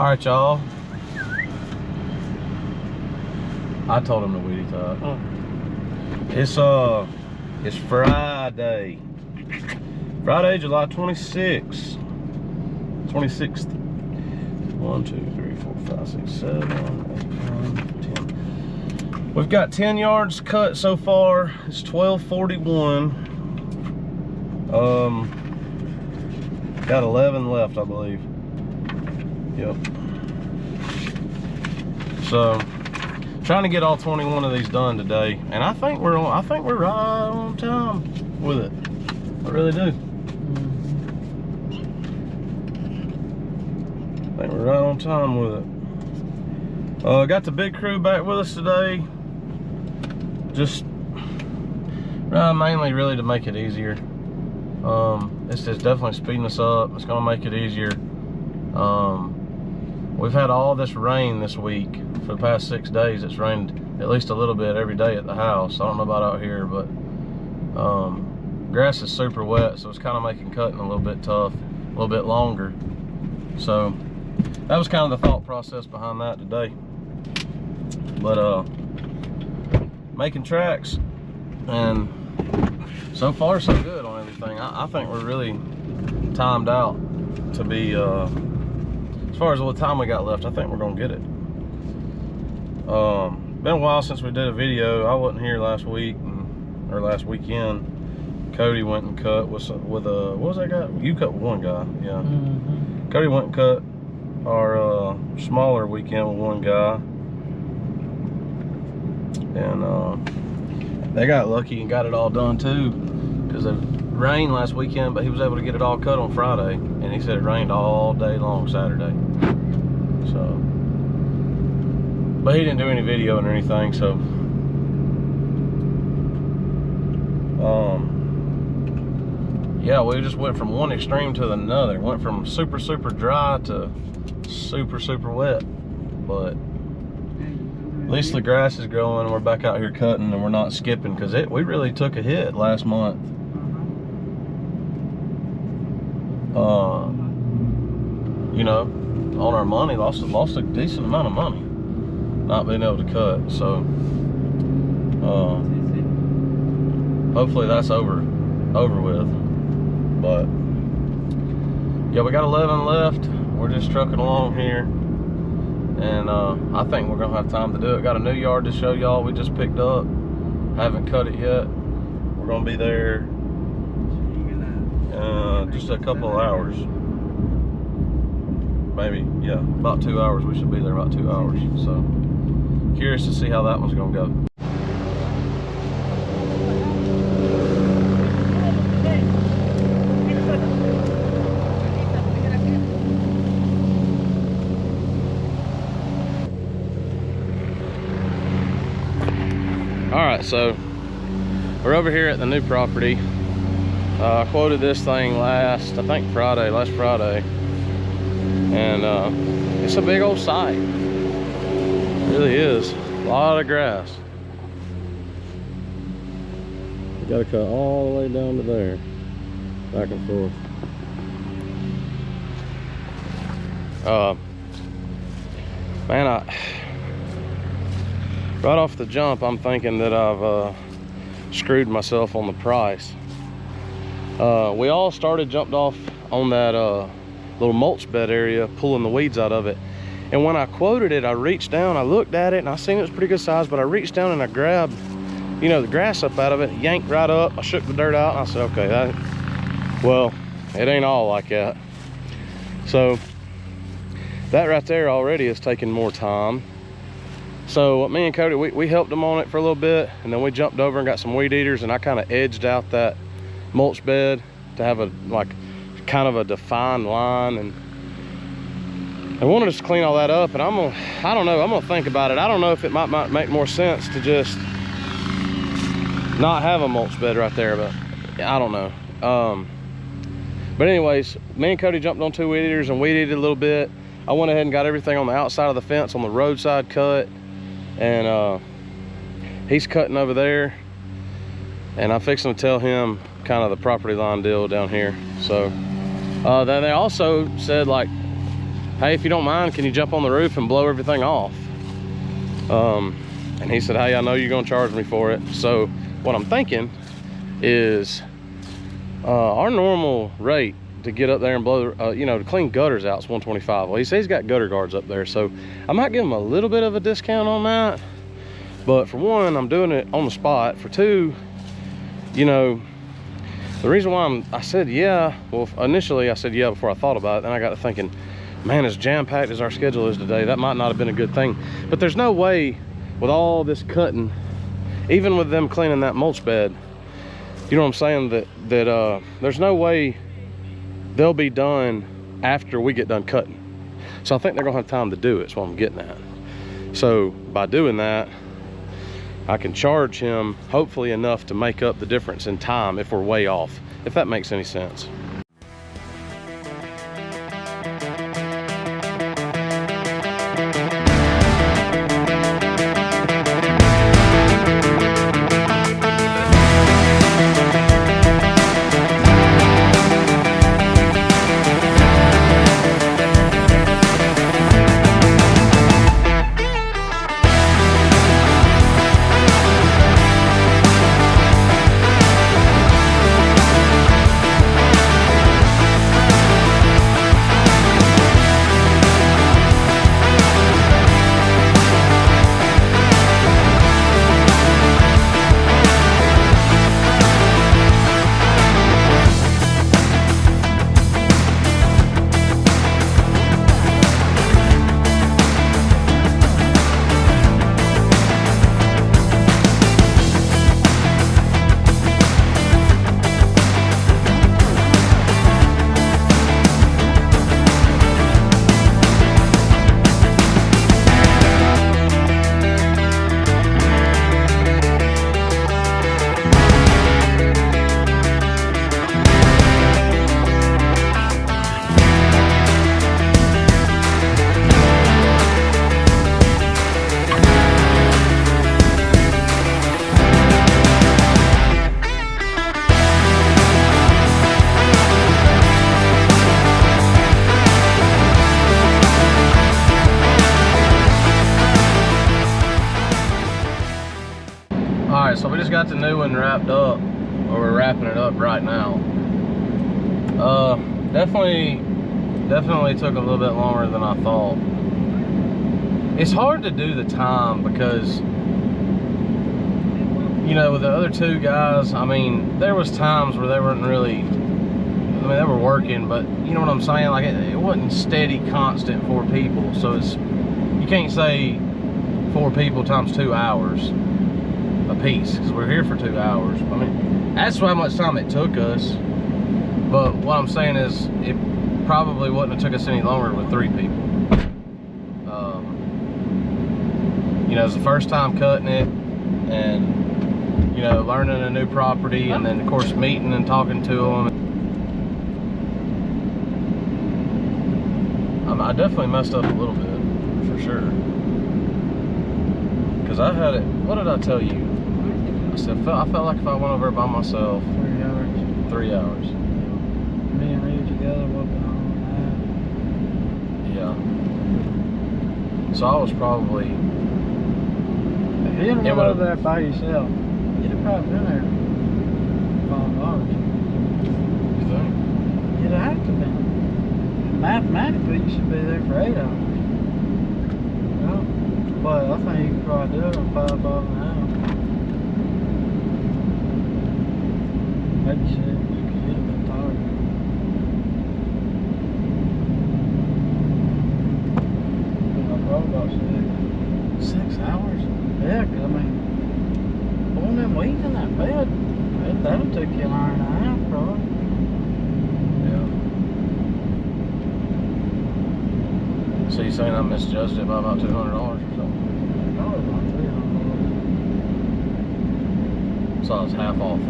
All right, y'all. I told him to weedy top. It's Friday. Friday, July 26th. 26th. 1, 2, 3, 4, 5, 6, 7, 8, 9, 10. We've got 10 yards cut so far. It's 12:41. Got 11 left, I believe. Yep. So, trying to get all 21 of these done today, and I think we're right on time with it. I really do. I think we're right on time with it. Got the big crew back with us today. Just mainly really to make it easier. It's just definitely speeding us up. It's gonna make it easier. We've had all this rain this week. For the past 6 days, it's rained at least a little bit every day at the house. I don't know about out here, but grass is super wet, so it's kind of making cutting a little bit tough, a little bit longer. So that was kind of the thought process behind that today. But making tracks, and so far so good on everything. I think we're really timed out to be, as far as what time we got left, I think we're gonna get it. Been a while since we did a video. I wasn't here last week, or last weekend. Cody went and cut with what was that guy? You cut with one guy, yeah. Cody went and cut our smaller weekend with one guy, and they got lucky and got it all done too, because it rained last weekend, but he was able to get it all cut on Friday, and he said it rained all day long Saturday. So, but he didn't do any videoing or anything, so yeah, we just went from one extreme to another. Went from super dry to super wet. But at least the grass is growing and we're back out here cutting, and we're not skipping, because we really took a hit last month. You know, on our money, lost a decent amount of money not being able to cut. So hopefully that's over with. But yeah, we got 11 left. We're just trucking along here, and I think we're gonna have time to do it. Got a new yard to show y'all we just picked up. Haven't cut it yet. We're gonna be there just a couple of hours, maybe. Yeah, about 2 hours. We should be there about 2 hours. So curious to see how that one's gonna go. All right, so we're over here at the new property. I quoted this thing last Friday, and it's a big old site. It really is. A lot of grass. You gotta cut all the way down to there, back and forth. Man, right off the jump, I'm thinking that I've screwed myself on the price. We all jumped off on that little mulch bed area, pulling the weeds out of it. And when I quoted it, I reached down, I looked at it, and I seen it was pretty good size, but I reached down and I grabbed, you know, the grass up out of it, yanked right up, I shook the dirt out, and I said, okay, well, it ain't all like that. So that right there already is taking more time. So me and Cody, we helped him on it for a little bit, and then we jumped over and got some weed eaters, and I kind of edged out that mulch bed to have a kind of a defined line, and I wanted us to clean all that up. And I don't know, I'm gonna think about it. I don't know if it might make more sense to just not have a mulch bed right there, but I don't know. But anyways, me and Cody jumped on 2 weed eaters and weed eated a little bit. I went ahead and got everything on the outside of the fence on the roadside cut, and he's cutting over there, and I'm fixing to tell him kind of the property line deal down here. So then they also said, like, hey, if you don't mind, can you jump on the roof and blow everything off? And he said, hey, I know you're gonna charge me for it. So what I'm thinking is our normal rate to get up there and blow, you know, to clean gutters out is $125. Well, he says he's got gutter guards up there, so I might give him a little bit of a discount on that. But for one, I'm doing it on the spot. For two, you know, the reason why I said yeah, well, initially I said yeah before I thought about it. Then I got to thinking, man, as jam-packed as our schedule is today, that might not have been a good thing. But there's no way with all this cutting, even with them cleaning that mulch bed, you know what I'm saying, that there's no way they'll be done after we get done cutting. So I think they're gonna have time to do it, is what I'm getting at. So by doing that, I can charge him hopefully enough to make up the difference in time if we're way off, if that makes any sense. Alright, so we just got the new one wrapped up, or we're wrapping it up right now. Definitely took a little bit longer than I thought. It's hard to do the time because, you know, with the other two guys, I mean, there was times where they weren't really, I mean, they were working, but you know what I'm saying? Like, it wasn't steady, constant 4 people. So it's, you can't say 4 people times 2 hours a piece, because we're here for 2 hours. I mean, that's how much time it took us. But what I'm saying is, it probably wouldn't have took us any longer with 3 people. You know, it's the first time cutting it, and you know, learning a new property, and then of course meeting and talking to them. I definitely messed up a little bit, for sure. Because I had it, what did I tell you? I said, I felt like if I went over by myself. 3 hours. 3 hours. Me and Reed together working on that. Yeah. So I was probably. If you didn't go over there by yourself, you'd have probably been there 5 hours. You think? You'd have to be. Mathematically, you should be there for 8 hours. Well, but I think you could probably do it in 5 hours an hour. Maybe 6, because you'd have been tired. I probably about 6. 6 hours? Yeah, because I mean, pulling them weeds in that bed, that'll take you an hour and a half, probably. Yeah. So you saying I misjudged it by about $200 or something? Probably about $300. So I was half off.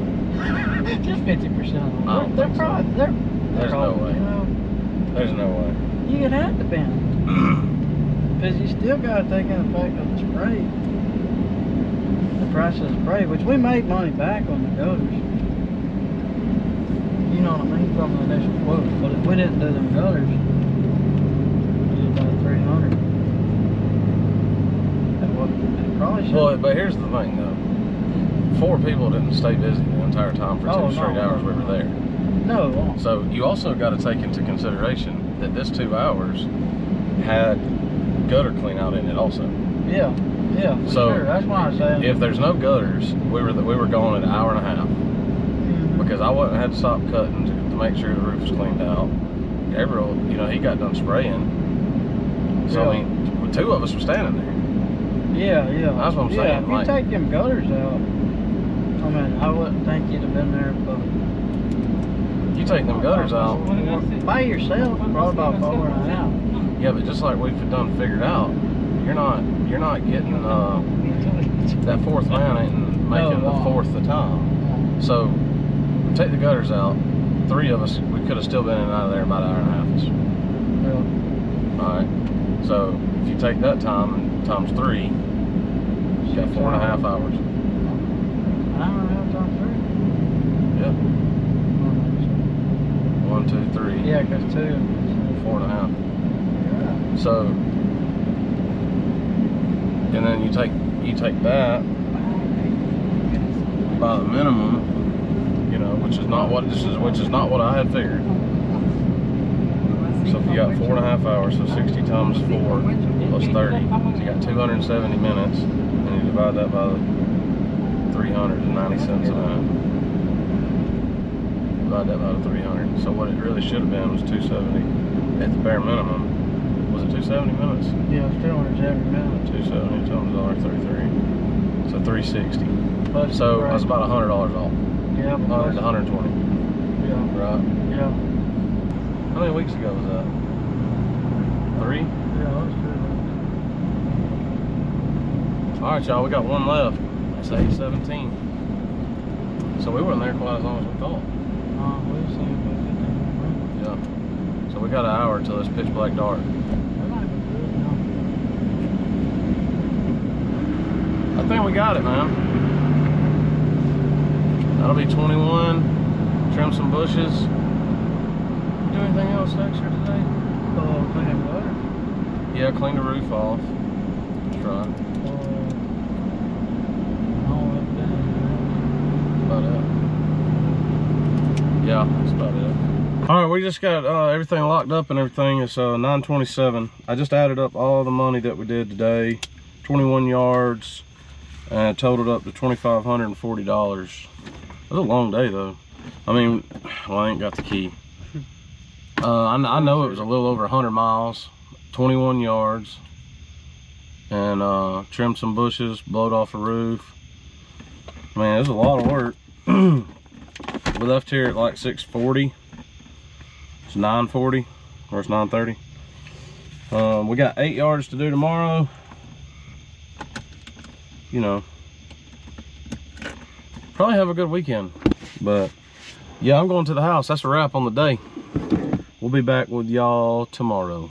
Just 50%. There's no way. You know, there's no way. You could have to bend. Because you still got to take in effect of the spray. The price of the spray, which we made money back on the gutters. You know what I mean? From the initial quote. But if we didn't do them gutters, you probably should. Well, but here's the thing though. 4 people didn't stay busy the entire time for 2 straight hours we were there. No, it won't. So you also got to take into consideration that this 2 hours had gutter clean out in it also. Yeah, yeah, for So, sure. That's why I said. If there's no gutters, we were going at an hour and a half because I wouldn't had to stop cutting to make sure the roof was cleaned out. Gabriel, you know, he got done spraying. So I mean, 2 of us were standing there. Yeah. That's what I'm saying. Yeah, if you take them gutters out, I mean, I wouldn't think you'd have been there, but You take them gutters out. by yourself, probably about 4.5. Yeah, but just like we've done figured out, you're not getting that 4th man ain't making the 4th the time. So take the gutters out. 3 of us, we could have still been in and out of there about an hour and a half. Yeah. All right. So if you take that time times 3, you got 4.5 hours. An hour and a half times 3. Yeah. 1, 2, 3. Yeah, because 2. 4.5. So, and then you take that by the minimum, you know, which is not what I had figured. So if you got 4.5 hours, so 60 times 4 plus 30, so you got 270 minutes, and you divide that by the 390 cents a minute. Divide that by the 300. So what it really should have been was 270 at the bare minimum. Was it 270 minutes? Yeah, it's 270 minutes. 270 times $1.33. So 360. Plus So right. that's about $100 off. Yeah, 100 to 120. Yeah. Right. Yeah. How many weeks ago was that? 3? Yeah, that's true. All right, y'all. We got 1 left. That's 8:17. So we weren't there quite as long as we thought. We'll see if we get there. Yeah. So we got an hour till it's pitch black dark. That might be good now. I think we got it, man. That'll be 21. Trim some bushes. You do anything else extra today? Clean butter. Yeah, clean the roof off. That's right. About it. Yeah, that's about it. All right, we just got everything locked up and everything. It's 9:27. I just added up all the money that we did today. 21 yards, and it totaled up to $2,540. It was a long day though. I mean, well, I ain't got the key. I know it was a little over 100 miles, 21 yards, and trimmed some bushes, blowed off a roof. Man, it was a lot of work. We left here at like 6:40. It's 9:40, or it's 9:30. We got 8 yards to do tomorrow. You know, probably have a good weekend. But yeah, I'm going to the house. That's a wrap on the day. We'll be back with y'all tomorrow.